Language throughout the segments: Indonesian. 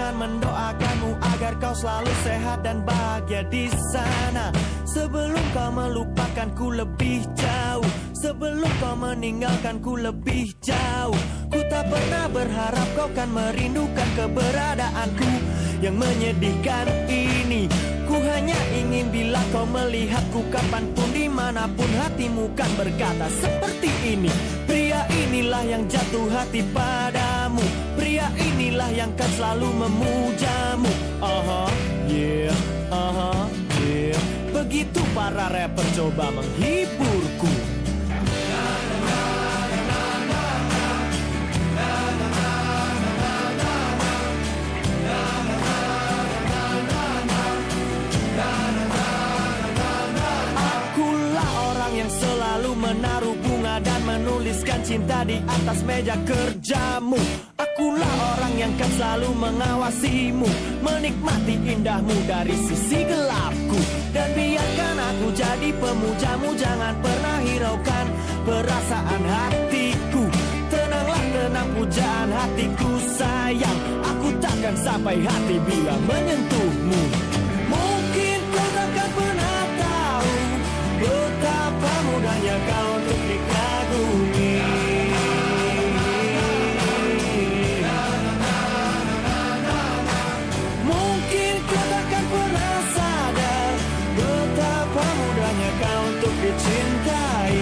dan mendoakanmu agar kau selalu sehat dan bahagia di sana. Sebelum kau melupakanku lebih jauh, sebelum kau meninggalkanku lebih jauh. Ku tak pernah berharap kau kan merindukan keberadaanku yang menyedihkan ini. Ku hanya ingin bila kau melihatku kapanpun dimanapun, hatimu kan berkata seperti ini. Pria inilah yang jatuh hati padamu, pria inilah yang kan selalu memujamu. Yeah, yeah. Begitu para rapper coba menghiburku. Yang selalu menaruh bunga dan menuliskan cinta di atas meja kerjamu. Akulah orang yang kan selalu mengawasimu, menikmati indahmu dari sisi gelapku. Dan biarkan aku jadi pemujamu, jangan pernah hiraukan perasaan hatiku. Tenanglah, tenang pujaan hatiku sayang, aku takkan sampai hati bila menyentuhmu. Mungkin kau takkan pernah tahu betapa mudahnya kau untuk dikagumi. Mungkin kau takkan pernah sadar betapa mudahnya kau untuk dicintai.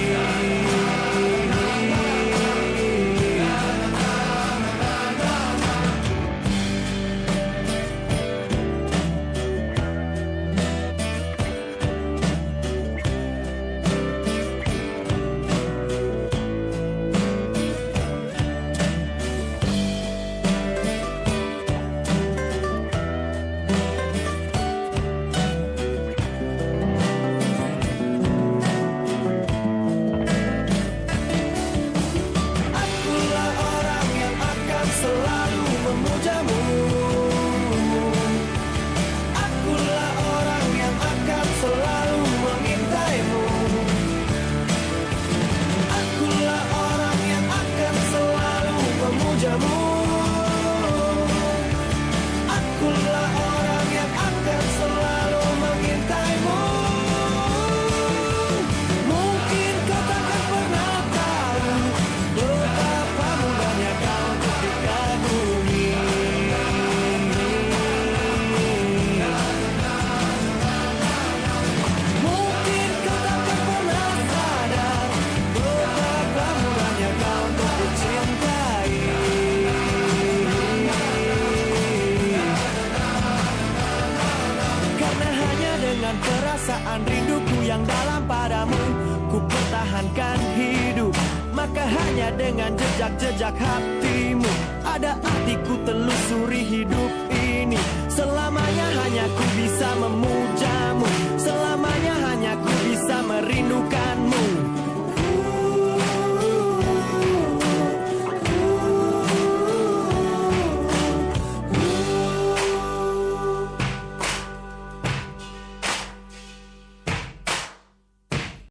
Perasaan rinduku yang dalam padamu ku pertahankan hidup. Maka hanya dengan jejak-jejak hatimu ada artiku telusuri hidup ini. Selamanya hanya ku bisa memujamu, selamanya hanya ku bisa merindukanmu.